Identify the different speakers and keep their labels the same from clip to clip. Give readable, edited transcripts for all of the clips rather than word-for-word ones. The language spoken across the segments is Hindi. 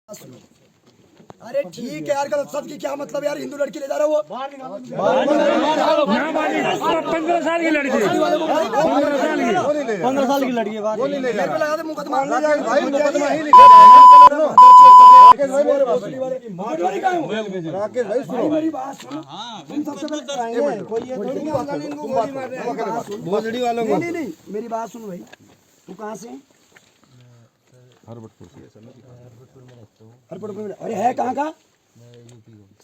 Speaker 1: अरे ठीक है यार, गलत शब्द की क्या मतलब यार, हिंदू लड़की ले जा रहा है वो
Speaker 2: 15 साल की लड़की 15 साल की लड़की
Speaker 1: मेरे पे लगा दे मुकदमा राकेश भाई सुनो मेरी बात सुनो। तुम सबसे पहले कोई ये थोड़ी ना भोजड़ी वालों को नहीं मेरी बात सुन भाई, तू कहाँ से? हरपुर में। अरे है कहाँ का?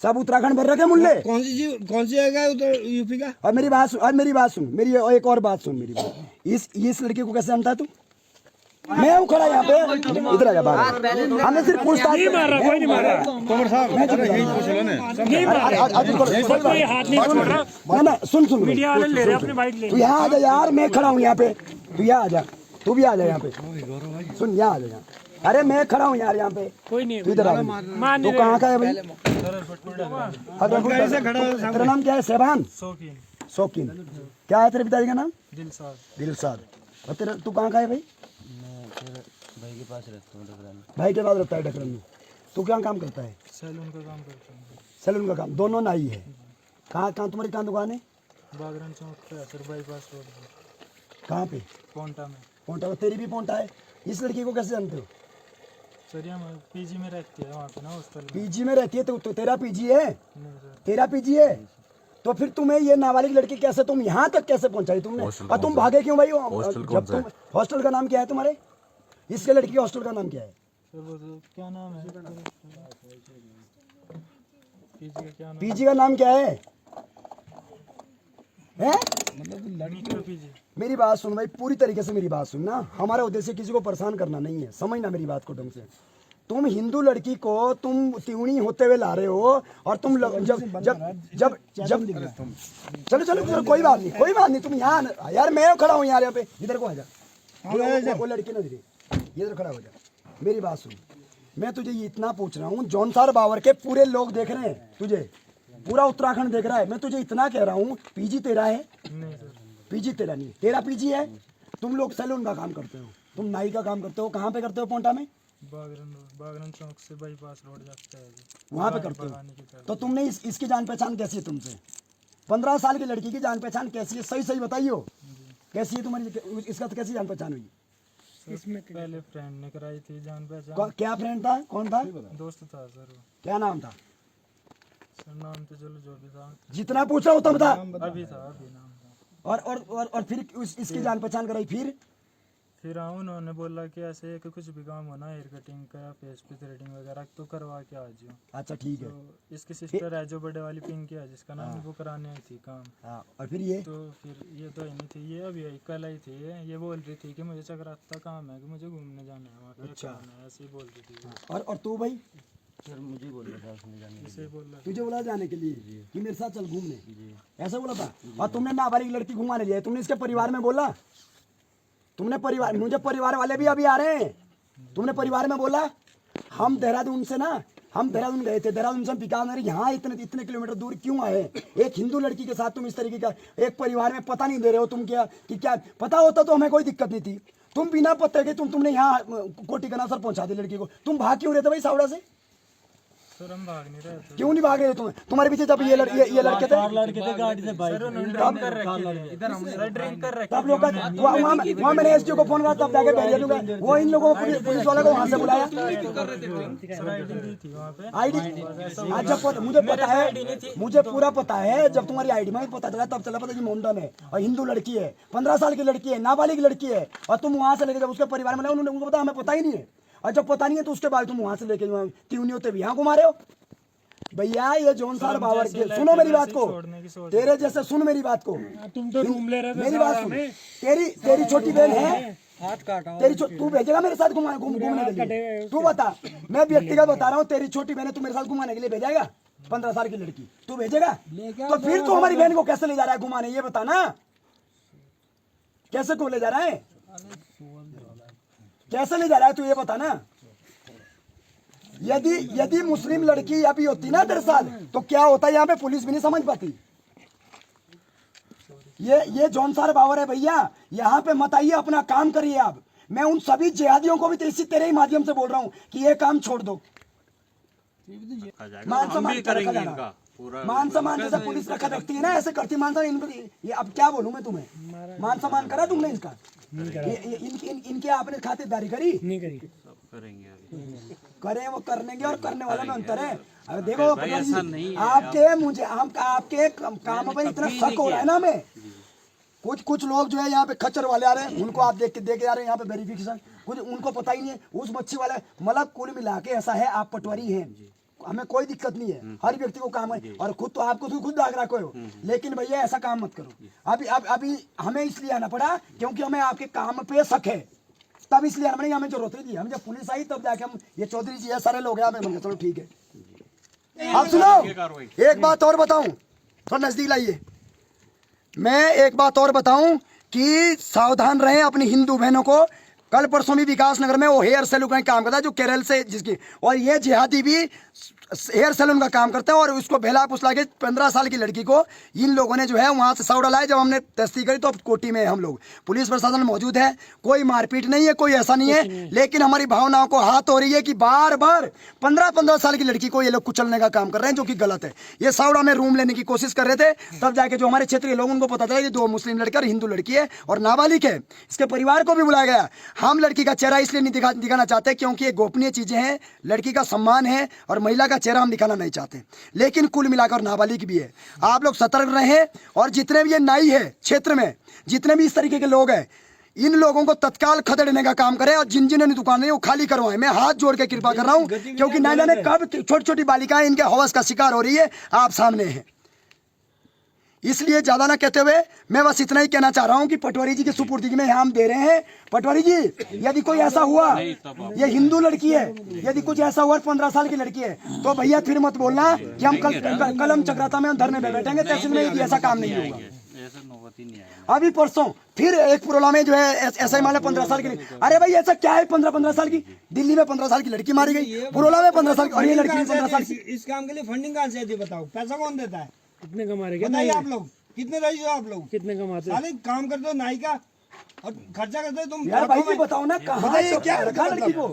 Speaker 1: सब उत्तराखंड भर रखे मुल्ले। कौन सी जगह है उधर यूपी का? और मेरी बात सुन, मेरी एक और बात सुन मेरी बात। इस लड़के को कैसे जानता है तू? मैं हूँ खड़ा यहाँ पे, इधर आ जा बाहर। हमने सिर्फ पूछताछ नहीं मारा, कोई नहीं मारा। तोमर साहब यही पूछ लो ना, नहीं कोई हाथ नहीं छोड़ रहा ना। सुन मीडिया वाले ले रहे अपने बाइक ले। तू यहाँ आ जा यार, मैं खड़ा हूँ यहाँ पे, तू यहाँ आ जा, तू भी आ जा यहाँ पे। सुन यहाँ आ जा। अरे मैं खड़ा हूँ यार यहाँ पे, कोई नहीं इधर आ। तो कहाँ का है भाई? तेरा नाम क्या है? सहबान शौकीन। क्या है तेरे पिताजी का नाम? दिलसाद। और तेरा तू कहाँ का है भाई?
Speaker 3: भाई के पास रहता हूँ डकरान।
Speaker 1: भाई के पास रहता है डकरान में। तू क्या काम करता है?
Speaker 2: सैलून का काम करता हूँ।
Speaker 1: सैलून का काम। दोनों नाई है। कहाँ तुम्हारी कहाँ दुकान है?
Speaker 2: बागरन चौक पे सर, बाईपास रोड।
Speaker 1: कहाँ पे?
Speaker 2: पोंटा में।
Speaker 1: पोंटा में? तेरी भी पोंटा है। इस लड़की को कैसे जानते हो?
Speaker 2: सर यहाँ पीजी में रहती है, वहाँ पे ना हॉस्टल में।
Speaker 1: पीजी में रहती है तो तेरा पीजी है?
Speaker 2: नहीं सर।
Speaker 1: तेरा पीजी है तो फिर तुम्हें ये नाबालिग लड़की कैसे, तुम यहाँ तक कैसे पहुँचाई तुमने? और तुम भागे क्यों भाई? जब तुम हॉस्टल का नाम क्या है तुम्हारे? इसके लड़की के हॉस्टल का नाम क्या है?
Speaker 2: सर वो तो क्या नाम है? पीजी का क्या नाम?
Speaker 1: पीजी का नाम क्या है?
Speaker 2: पीजी।
Speaker 1: मेरी बात सुन भाई, पूरी तरीके से मेरी बात सुन ना। हमारा उद्देश्य किसी को परेशान करना नहीं है, समझना मेरी बात को ढंग से। तुम हिंदू लड़की को तुम त्योणी होते हुए ला रहे हो और तुम जब चलो कोई बात नहीं तुम यहाँ यार, मैं खड़ा हूँ यार यहाँ पे, इधर को आ जा। वो लड़की ना धीरे इधर खड़ा हो जा। मेरी बात सुन, मैं तुझे ये इतना पूछ रहा हूँ, जौनसार बावर के पूरे लोग देख रहे हैं तुझे, पूरा उत्तराखंड देख रहा है। मैं तुझे इतना कह रहा हूँ, पीजी तेरा है?
Speaker 2: नहीं सर।
Speaker 1: पीजी तेरा नहीं, तेरा पीजी है। तुम लोग सैलून का काम करते हो, तुम नाई का काम करते हो। कहाँ पे करते हो? पोंटा में?
Speaker 2: बागरन चौक से बाईपास रोड जाता है,
Speaker 1: वहाँ पे करते हो। तो तुमने इसकी जान पहचान कैसी है तुमसे? 15 साल की लड़की की जान पहचान कैसी है? सही बताइयो, कैसी है तुम्हारी? इसका तो कैसी जान पहचान हुई?
Speaker 2: इसमें पहले फ्रेंड ने कराई थी जान पहचान।
Speaker 1: क्या फ्रेंड था? कौन था?
Speaker 2: दोस्त था सर।
Speaker 1: क्या नाम था?
Speaker 2: सर नाम तो चलो जो भी था।
Speaker 1: जितना पूछा उतना बता।
Speaker 2: अभी नाम था।
Speaker 1: और फिर इसकी जान पहचान कराई। फिर
Speaker 2: उन्होंने बोला कि ऐसे कि कुछ भी काम होना, हेयर कटिंग का, फेस पे थ्रेडिंग वगैरह तो करवा के आ जाओ।
Speaker 1: अच्छा ठीक है।
Speaker 2: तो इसकी सिस्टर है जो बड़े वाली पिंकी है, जिसका नाम वो कराने आई थी काम।
Speaker 1: और फिर ये
Speaker 2: तो ये तो नहीं थी, ये अभी कल आई थी। ये बोल रही थी कि मुझे चक्राता काम है, कि मुझे घूमने जाना है वहाँ पे। अच्छा ऐसे ही बोल रही थी।
Speaker 1: और तू भाई?
Speaker 3: सर मुझे बोल रहा था उसने जाने के लिए।
Speaker 1: तुझे बोला जाने के लिए कि मेरे साथ चल घूमने, ऐसा बोला था? और तुमने नाबालिग लड़की घुमाने लिया, तुमने इसके परिवार में बोला? तुमने परिवार, मुझे परिवार वाले भी अभी आ रहे हैं, तुमने परिवार में बोला? हम देहरादून गए थे, देहरादून से हम बीकानेर यहाँ इतने किलोमीटर दूर क्यों आए? एक हिंदू लड़की के साथ तुम इस तरीके का एक परिवार में पता नहीं दे रहे हो तुम। क्या पता होता तो हमें कोई दिक्कत नहीं थी। तुम बिना पते के तुमने यहाँ कोटी का सर पहुंचा दी लड़की को। तुम भाग क्यों रहे थे भाई सावड़ा से?
Speaker 2: सर हम भाग नहीं रहे थे।
Speaker 1: क्यों नहीं भाग रहे थे? तुम्हारे पीछे जब ये लड़के थे
Speaker 3: गाड़ी से बाइक
Speaker 1: तब लोग वहाँ मैंने एसडीओ को फोन करा, तब जाके भेज दूंगा। वो इन लोगों को पुलिस वाले को वहाँ से बुलाया। आईडी जब मुझे पूरा पता है, जब तुम्हारी आईडी में पता चला तब चला पता कि मोमडन है और हिंदू लड़की है, 15 साल की लड़की है, नाबालिग लड़की है। और तुम वहाँ से लेके जब उसके परिवार में उन्होंने उनको पता, हमें पता ही नहीं है। और जब पता नहीं है तो उसके बाद तुम वहां से लेके त्योनी होते भी यहाँ घुमा रहे हो। भैया ये जौनसार बावर के, सुनो मेरी बात को, तेरे जैसे सुन मेरी बात को।
Speaker 2: तुम तो रूम ले रहे थे,
Speaker 1: मेरी बात सुन। तेरी छोटी बहन है, तू भेजेगा मेरे साथ घूमने के लिए? तू बता, मैं व्यक्तिगत बता रहा हूँ, तेरी छोटी बहन है, तू मेरे साथ घुमाने के लिए भेजेगा? 15 साल की लड़की तू भेजेगा? तो फिर तू हमारी बहन को कैसे ले जा रहा है घुमाने, ये बता ना। कैसे को ले जा रहा है? कैसे ले जा रहा है तू ये बता ना। यदि मुस्लिम लड़की अभी होती ना तेरे साथ तो क्या होता, यहाँ पे पुलिस भी नहीं समझ पाती। ये जौनसार बावर है भैया, यहाँ पे मत आइए, अपना काम करिए आप। मैं उन सभी जिहादियों को भी तेरे ही माध्यम से बोल रहा हूँ कि ये काम छोड़ दो। मान सम्मान का रखा जाना, मान सम्मान जैसे पुलिस रखा रखती है ना, ऐसे करती मान सम्मान इनको। ये अब क्या बोलूं मैं तुम्हें, मान सम्मान करा तुमने इनका? इनके आपने खातिरदारी करी? नहीं करी। करें वो करनेंगे और करने वाला में अंतर है। अरे देखो आपके मुझे आपके काम में इतना शक हो रहा है ना, हमें कुछ लोग जो है यहाँ पे खच्चर वाले आ रहे हैं, उनको आप देख के आ रहे हैं यहाँ पे वेरिफिकेशन, कुछ उनको पता ही नहीं है उस मच्छी वाले, मतलब कुल मिला के ऐसा है आप पटवारी हैं, हमें कोई दिक्कत नहीं है, हर व्यक्ति को काम है और खुद तो आपको खुद दाग रखो हो, लेकिन भैया ऐसा काम मत करो। अभी हमें इसलिए आना पड़ा क्योंकि हमें आपके काम पे शक है, तब इसलिए हमने हमें जरूरत नहीं थी। हम जब पुलिस आई तब जाके हम ये चौधरी जी है सारे लोग यहाँ पे, चलो ठीक है। आप सुनो एक बात और बताऊं, थोड़ा नजदीक लाइए, मैं एक बात और बताऊं कि सावधान रहें अपनी हिंदू बहनों को। कल परसों भी विकास नगर में वो हेयर सैलून का काम करता है जो केरल से जिसकी, और ये जिहादी भी हेयर सैलून का काम करते हैं, और उसको बहला फुसला के 15 साल की लड़की को इन लोगों ने जो है वहां से साउड लाए। जब हमने तस्दीक करी तो कोटी में हम लोग, पुलिस प्रशासन मौजूद है, कोई मारपीट नहीं है, कोई ऐसा नहीं है, लेकिन हमारी भावनाओं को हाथ हो रही है कि बार बार 15-15 साल की लड़की को ये लोग कुचलने का काम कर रहे हैं, जो कि गलत है। ये साउडा में रूम लेने की कोशिश कर रहे थे, तब जाके जो हमारे क्षेत्रीय लोग उनको पता चला कि 2 मुस्लिम लड़के और हिंदू लड़की है और नाबालिग है। इसके परिवार को भी बुलाया गया। हम लड़की का चेहरा इसलिए नहीं दिखाना चाहते क्योंकि ये गोपनीय चीजें हैं, लड़की का सम्मान है और महिला का चेहरा हम दिखाना नहीं चाहते, लेकिन कुल मिलाकर नाबालिग भी है। आप लोग सतर्क रहें, और जितने भी ये नाई है क्षेत्र में, जितने भी इस तरीके के लोग हैं, इन लोगों को तत्काल खदेड़ने का काम करें और जिन जिन्होंने दुकानें वो खाली करवाएं। मैं हाथ जोड़ के कृपा कर रहा हूं क्योंकि ना जाने कब छोटी छोटी बालिकाएं इनके हवस का शिकार हो रही है, आप सामने हैं। इसलिए ज्यादा ना कहते हुए मैं बस इतना ही कहना चाह रहा हूं कि पटवारी जी की सुपुर्दगी में हम दे रहे हैं। पटवारी जी यदि कोई ऐसा हुआ, ये हिंदू लड़की है, यदि कुछ ऐसा हुआ 15 साल की लड़की है, तो भैया फिर मत बोलना कि हम कलम चक्राता में हम धरने में बैठेंगे, तहसील में ऐसा काम नहीं होगा। अभी परसों फिर एक पुरोला में जो है ऐसा ही माना 15 साल की, अरे भाई ऐसा क्या है 15 साल की, दिल्ली में 15 साल की लड़की मारी गई, पुरोला में 15 साल की, और ये लड़की 15 साल की।
Speaker 4: इस काम के लिए फंडिंग कहाँ से आती है बताओ, पैसा कौन देता है?
Speaker 2: कितने कमा रहे
Speaker 4: बताइए आप लोग, कितने रही हो आप लोग,
Speaker 2: कितने कमाते
Speaker 4: साले काम करते हो नाई का और खर्चा करते हो तुम।
Speaker 1: यार भाई जी बताओ ना, कहाँ
Speaker 4: बताइए क्या
Speaker 1: रखा लड़की को?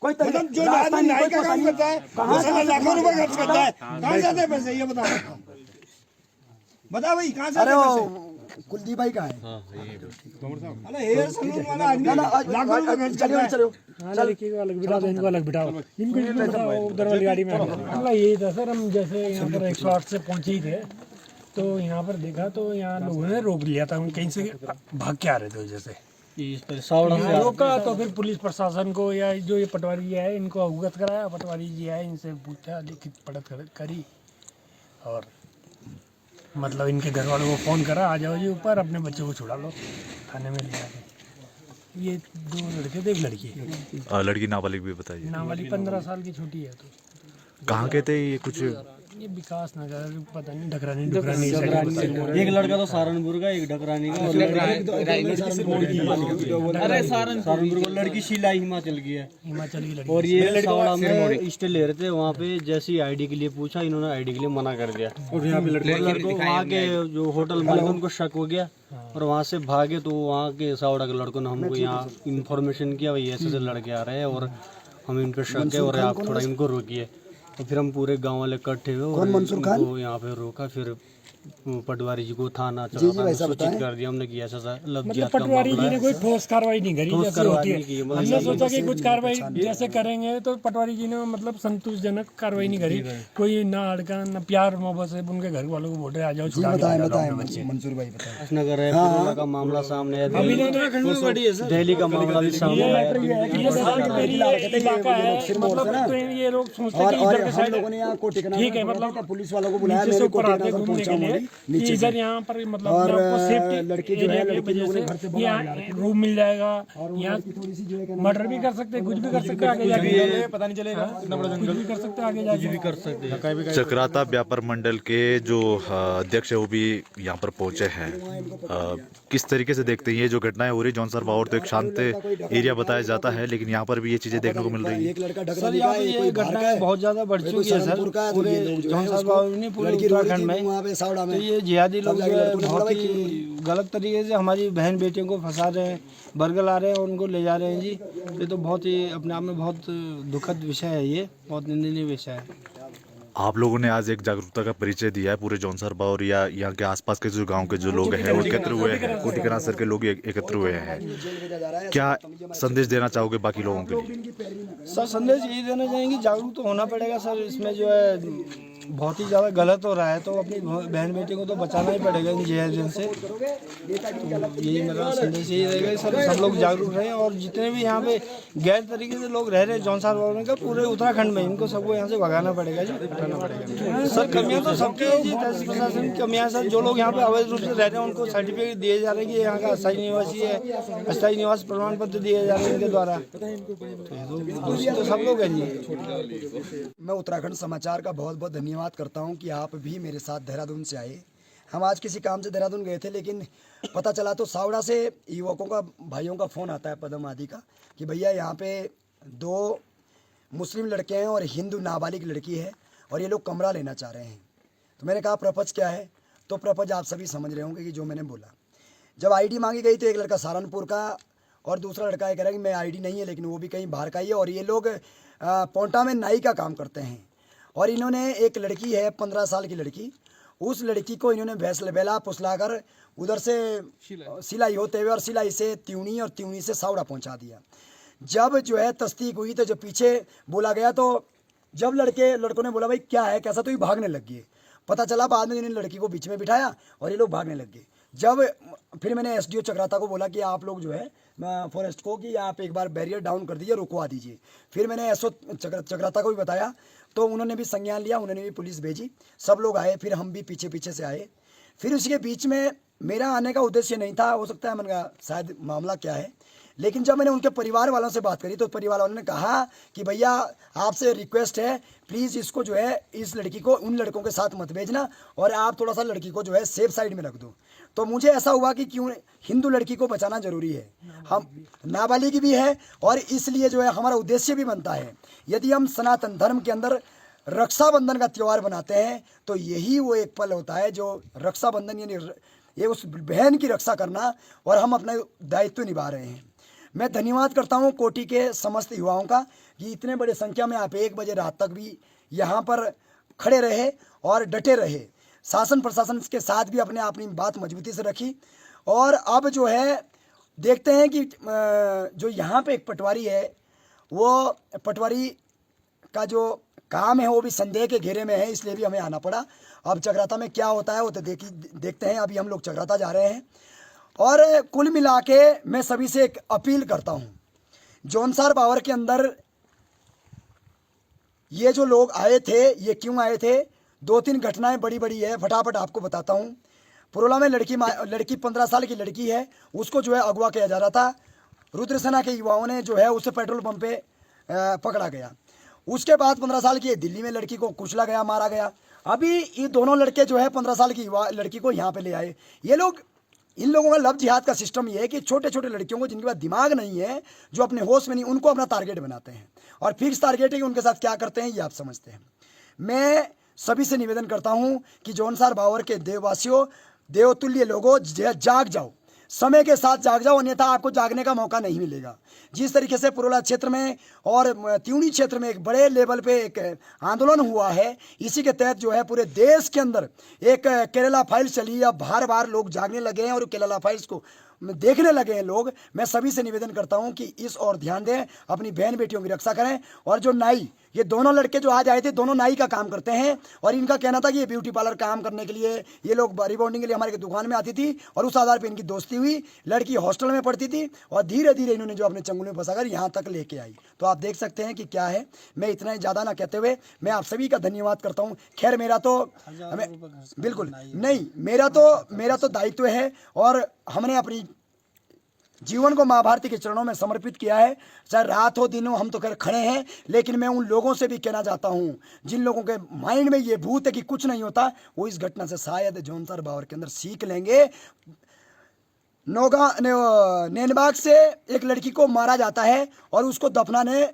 Speaker 1: कोई
Speaker 4: मतलब जो आदमी नाई का काम करता है वो साला लाखों रुपए खर्च करता है, कहाँ से आते हैं पैसे ये बताओ, बताओ भाई कहाँ से आते हैं पैसे?
Speaker 1: कुलदीप भाई का है।
Speaker 4: अरे हेयर सैलून वाला आदमी लाखों रुपए खर्च करता है।
Speaker 2: लड़की को अलग बिठाओ, इनको अलग बिठाओ, इनको बिठाओ उधर वाली गाड़ी में। मतलब यही था सर, हम जैसे यहाँ पर 108 से पहुँचे ही थे तो यहाँ पर देखा तो यहाँ लोगों ने रोक लिया था, हम कहीं से भाग के आ रहे थे जैसे यहाँ रोका, तो फिर पुलिस प्रशासन को या जो ये पटवारी जी है इनको अवगत कराया, पटवारी जी है इनसे पूछा, लिखित पढ़त करी, और मतलब इनके घर वालों को फ़ोन करा, आ जाओ जी ऊपर, अपने बच्चों को छुड़ा लो थाने में ले जाके। ये 2 लड़के थे, एक लड़की है।
Speaker 5: लड़की नाबालिग भी बताइए।
Speaker 2: नाबालिग 15 साल की छोटी है। तो
Speaker 5: कहाँ के थे ये? कुछ
Speaker 2: ये विकास नगर पता नहीं, ढकरानी।
Speaker 3: एक लड़का तो सहारनपुर का, एक ढकरानी का, अरे सहारनपुर का लड़की शीला हिमाचल की है,
Speaker 2: हिमाचल की लड़की।
Speaker 3: और ये सावड़ा में स्टे ले रहे थे, वहाँ पे जैसी आईडी के लिए पूछा, इन्होंने आईडी के लिए मना कर दिया, और यहाँ पे लड़को वहाँ के जो होटल मालिक उनको शक हो गया और वहाँ से भागे। तो वहाँ के सावड़ा के लड़कों ने हमको यहाँ इन्फॉर्मेशन किया, भाई ऐसे लड़के आ रहे हैं और हम इन पे शक है और आप थोड़ा इनको रोकिए। तो फिर हम पूरे गांव वाले इकट्ठे हुए और उनको यहाँ पे रोका, फिर पटवारी जी को थाना सूचित कर दिया हमने कि ऐसा
Speaker 2: मतलब पटवारी जी ने कोई ठोस कार्रवाई नहीं करी जैसे होती है। हमने सोचा कि कुछ कार्रवाई जैसे करेंगे तो पटवारी जी ने मतलब संतोषजनक कार्रवाई नहीं करी, कोई ना अड़का ना प्यार मोहब्बत से उनके घर वालों को बोले आ जाओ छुड़ा बच्चे।
Speaker 1: मंसूर भाई बताएं।
Speaker 3: नगर है, पुरोला का मामला सामने है, दिल्ली का मामला भी सामने है।
Speaker 2: ये लोग सोचते हैं ठीक है, मतलब
Speaker 1: पुलिस वालों को बुलाया, मेरे को
Speaker 2: घूमने के लिए कि इधर यहाँ पर मतलब
Speaker 1: और
Speaker 2: सेफ्टी
Speaker 1: लड़की जो है
Speaker 2: की वजह से यहाँ रूम मिल जाएगा, यहाँ मर्डर भी कर सकते, कुछ भी कर सकते, आगे जाके पता नहीं चलेगा, कुछ भी कर सकते, आगे जाके भी कर सकते।
Speaker 5: चक्राता व्यापार मंडल के जो अध्यक्ष है वो भी यहाँ पर पहुंचे हैं। किस तरीके से देखते हैं ये जो घटनाएं हो रही? जौनसर बावर तो एक शांत एरिया बताया जाता है, लेकिन यहाँ पर भी ये चीजें देखने को मिल रही है।
Speaker 3: सर यहाँ पे ये घटनाएं बहुत ज्यादा बढ़ चुकी है सर, पूरे जौनसर बावर नहीं पूरे उत्तराखंड में।
Speaker 4: तो ये जिहादी लोग जो है बहुत ही गलत तरीके से हमारी बहन बेटियों को फंसा रहे हैं, बरगला रहे हैं और उनको ले जा रहे हैं जी। ये तो बहुत ही अपने आप में बहुत दुखद विषय है, ये बहुत निंदनीय विषय है।
Speaker 5: आप लोगों ने आज एक जागरूकता का परिचय दिया है पूरे जौनसर बावर या यहाँ के आसपास के जो गांव के जो लोग हैं वो एकत्र हुए हैं, कोटिकना सर के लोग एकत्र हुए हैं। क्या संदेश देना चाहोगे बाकी लोगों के लिए?
Speaker 4: सर संदेश यही देना चाहेंगे, जागरूक तो होना पड़ेगा सर। इसमें जो है बहुत ही ज़्यादा गलत हो रहा है, तो अपनी बहन बेटी को तो बचाना ही पड़ेगा इन जिहादियों से। तो यही मेरा संदेश यही रहेगा सर, सब लोग जागरूक रहें और जितने भी यहाँ पे गैर तरीके से लोग रह रहे हैं जौनसार बावर का पूरे उत्तराखंड में, इनको सबको यहाँ से भगाना पड़ेगा जी, हटाना पड़ेगा। सर कमियाँ तो सबकी है जी, तहसील प्रशासन की कमियाँ सर। जो लोग यहाँ पे अवैध रूप से रह रहे हैं उनको सर्टिफिकेट दिए जा रहे हैं कि यहाँ का अस्थायी निवासी है, अस्थायी निवास प्रमाण पत्र दिए जा रहे हैं इनके द्वारा। तो सब लोग हैं जी।
Speaker 1: मैं उत्तराखंड समाचार का बहुत बहुत धन्यवाद करता हूं कि आप भी मेरे साथ देहरादून से आए। हम आज किसी काम से देहरादून गए थे, लेकिन पता चला तो सावड़ा से युवकों का, भाइयों का फ़ोन आता है पदम आदि का कि भैया यहाँ पे 2 मुस्लिम लड़के हैं और हिंदू नाबालिग लड़की है और ये लोग कमरा लेना चाह रहे हैं। तो मैंने कहा प्रपंच क्या है? तो प्रपंच आप सभी समझ रहे होंगे कि जो मैंने बोला। जब आईडी मांगी गई तो एक लड़का सहारनपुर का और दूसरा लड़का ये कह रहा है कि मैं आईडी नहीं है, लेकिन वो भी कहीं बाहर का ही है और ये लोग पोंटा में नाई का काम करते हैं। और इन्होंने एक लड़की है 15 साल की लड़की, उस लड़की को इन्होंने बेला फुसला कर उधर से सिलाई होते हुए और सिलाई से त्यूनी और त्यूनी से सावड़ा पहुंचा दिया। जब जो है तस्दीक हुई तो जब पीछे बोला गया तो जब लड़कों ने बोला भाई क्या है कैसा, तो ये भागने लग गए। पता चला बाद में इन्होंने लड़की को बीच में बिठाया और ये लोग भागने लग गए। जब फिर मैंने एसडीओ चक्राता को बोला कि आप लोग जो है फॉरेस्ट को कि आप एक बार बैरियर डाउन कर दीजिए, रुकवा दीजिए। फिर मैंने एसओ चक्राता को भी बताया तो उन्होंने भी संज्ञान लिया, उन्होंने भी पुलिस भेजी, सब लोग आए, फिर हम भी पीछे पीछे से आए। फिर उसके बीच में मेरा आने का उद्देश्य नहीं था, हो सकता है मैंने कहा शायद मामला क्या है, लेकिन जब मैंने उनके परिवार वालों से बात करी तो परिवार वालों ने कहा कि भैया आपसे रिक्वेस्ट है प्लीज़ इसको जो है इस लड़की को उन लड़कों के साथ मत भेजना और आप थोड़ा सा लड़की को जो है सेफ साइड में रख दो। तो मुझे ऐसा हुआ कि क्यों हिंदू लड़की को बचाना जरूरी है, हम नाबालिग भी है और इसलिए जो है हमारा उद्देश्य भी बनता है। यदि हम सनातन धर्म के अंदर रक्षाबंधन का त्यौहार बनाते हैं तो यही वो एक पल होता है जो रक्षाबंधन यानी ये उस बहन की रक्षा करना और हम अपना दायित्व निभा रहे हैं। मैं धन्यवाद करता हूं कोटि के समस्त युवाओं का कि इतने बड़े संख्या में आप 1 बजे रात तक भी यहाँ पर खड़े रहे और डटे रहे। शासन प्रशासन के साथ भी अपनी बात मजबूती से रखी और अब जो है देखते हैं कि जो यहाँ पे एक पटवारी है वो पटवारी का जो काम है वो भी संदेह के घेरे में है, इसलिए भी हमें आना पड़ा। अब चक्राता में क्या होता है वो तो देखते हैं। अभी हम लोग चक्राता जा रहे हैं और कुल मिला के मैं सभी से एक अपील करता हूँ, जौनसार बावर के अंदर ये जो लोग आए थे ये क्यों आए थे, 2-3 घटनाएं बड़ी बड़ी है, फटाफट आपको बताता हूँ। पुरोला में लड़की 15 साल की लड़की है, उसको जो है अगवा किया जा रहा था। रुद्रसेना के युवाओं ने जो है उसे पेट्रोल पंप पे पकड़ा गया। उसके बाद 15 साल की दिल्ली में लड़की को कुचला गया, मारा गया। अभी ये दोनों लड़के जो है 15 साल की युवा लड़की को यहाँ पे ले आए। ये लोग, इन लोगों का लव जिहाद का सिस्टम ये है कि छोटे छोटे लड़कियों को जिनके पास दिमाग नहीं है, जो अपने होश में नहीं, उनको अपना टारगेट बनाते हैं और फिक्स टारगेट है कि उनके साथ क्या करते हैं ये आप समझते हैं। मैं सभी से निवेदन करता हूं कि जौनसार बावर के देववासियों, देवतुल्य लोगों, जाग जाओ, समय के साथ जाग जाओ, अन्यथा आपको जागने का मौका नहीं मिलेगा। जिस तरीके से पुरोला क्षेत्र में और त्यूनी क्षेत्र में एक बड़े लेवल पे एक आंदोलन हुआ है, इसी के तहत जो है पूरे देश के अंदर एक केरला फाइल्स चली, अब बार बार लोग जागने लगे हैं और केरला फाइल्स को देखने लगे हैं लोग। मैं सभी से निवेदन करता हूं कि इस ओर ध्यान दें, अपनी बहन बेटियों की रक्षा करें। और जो नाई, ये दोनों लड़के जो आज आए थे, दोनों नाई का काम करते हैं और इनका कहना था कि ये ब्यूटी पार्लर काम करने के लिए, ये लोग रिबॉन्डिंग के लिए हमारे दुकान में आती थी और उस आधार पर इनकी दोस्ती हुई। लड़की हॉस्टल में पढ़ती थी और धीरे धीरे इन्होंने जो अपने चंगुल में फंसाकर यहाँ तक लेके आई। तो आप देख सकते हैं कि क्या है। मैं इतना ज़्यादा ना कहते हुए मैं आप सभी का धन्यवाद करता हूँ। खैर मेरा तो बिल्कुल नहीं, मेरा तो दायित्व है और हमने अपनी जीवन को माँ भारती के चरणों में समर्पित किया है। चाहे रात हो दिन हो, हम तो खड़े हैं, लेकिन मैं उन लोगों से भी कहना चाहता हूँ जिन लोगों के माइंड में ये भूत है कि कुछ नहीं होता, वो इस घटना से शायद जौनसार बावर के अंदर सीख लेंगे। नैनबाग से एक लड़की को मारा जाता है और उसको दफनाने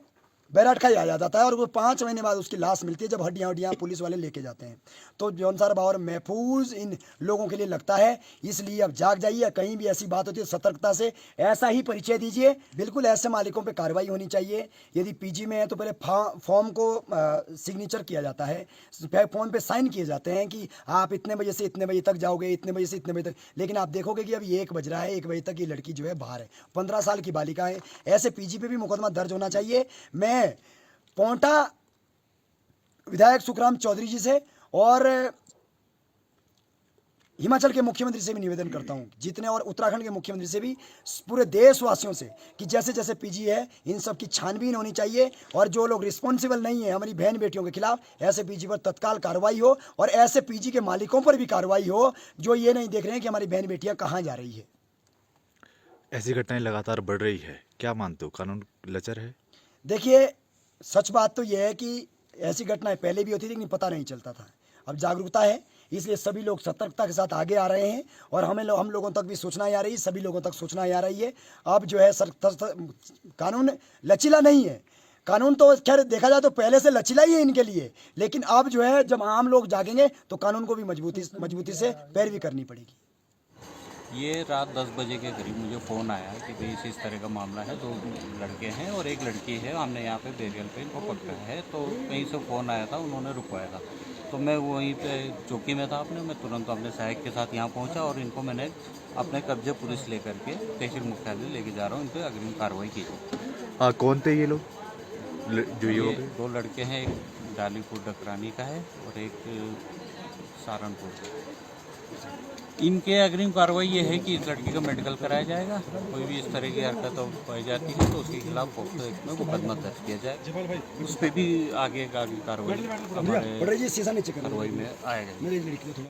Speaker 1: बैराट का ही आ जाता है और वो 5 महीने बाद उसकी लाश मिलती है जब हड्डियाँ पुलिस वाले लेके जाते हैं। तो जौनसार बावर महफूज इन लोगों के लिए लगता है, इसलिए अब जाग जाइए। कहीं भी ऐसी बात होती है सतर्कता से ऐसा ही परिचय दीजिए। बिल्कुल ऐसे मालिकों पे कार्रवाई होनी चाहिए। यदि पीजी में है तो पहले फॉर्म को सिग्नेचर किया जाता है, फॉर्म पे साइन किए जाते हैं कि आप इतने बजे से इतने बजे तक जाओगे, इतने बजे से इतने बजे तक। लेकिन आप देखोगे कि अभी 1 बज रहा है, 1 बजे तक ये लड़की जो है बाहर है, 15 साल की बालिका है। ऐसे पीजी पे भी मुकदमा दर्ज होना चाहिए। मैं पोंटा विधायक सुखराम चौधरी जी से और हिमाचल के मुख्यमंत्री से भी निवेदन करता हूं, जितने और उत्तराखंड के मुख्यमंत्री से भी, पूरे देशवासियों से, कि जैसे जैसे पीजी है इन सब की छानबीन होनी चाहिए और जो लोग रिस्पॉन्सिबल नहीं है हमारी बहन बेटियों के खिलाफ, ऐसे पीजी पर तत्काल कार्रवाई हो और ऐसे पीजी के मालिकों पर भी कार्रवाई हो जो ये नहीं देख रहे हैं कि हमारी बहन बेटियां कहाँ जा रही है।
Speaker 5: ऐसी घटनाएं लगातार बढ़ रही है, क्या मानते हो कानून लचर है?
Speaker 1: देखिए, सच बात तो यह है कि ऐसी घटनाएं पहले भी होती थी लेकिन पता नहीं चलता था। अब जागरूकता है, इसलिए सभी लोग सतर्कता के साथ आगे आ रहे हैं और हम लोगों तक भी सूचना आ रही है, सभी लोगों तक सूचना आ रही है। अब जो है कानून लचीला नहीं है। कानून तो खैर देखा जाए तो पहले से लचीला ही है इनके लिए, लेकिन अब जो है जब आम लोग जागेंगे तो कानून को भी मजबूती से पैरवी करनी पड़ेगी।
Speaker 6: ये रात 10 बजे के करीब मुझे फ़ोन आया कि भाई इस तरह का मामला है, 2 लड़के हैं और 1 लड़की है, हमने यहाँ पे बेरियल पे इनको पकड़ा है। तो कहीं से फ़ोन आया था, उन्होंने रुकवाया था। तो मैं वहीं पे चौकी में था मैं तुरंत अपने सहायक के साथ यहाँ पहुँचा और इनको मैंने अपने कब्जे पुलिस लेकर के तहसील मुख्यालय लेके जा रहा हूँ। इन पर अग्रिम कार्रवाई की जाए।
Speaker 5: कौन थे ये लोग जो ये
Speaker 6: 2 लड़के हैं, एक डालीपुर डकरानी का है और एक सहारनपुर। इनके अग्रिम कार्रवाई ये है कि इस लड़की का मेडिकल कराया जाएगा। कोई भी इस तरह की हरकत पाई जाती है तो उसके खिलाफ पॉक्सो एक्ट में मुकदमा दर्ज किया जाए, उस पर भी आगे कार्रवाई हमारे कार्रवाई में आएगा।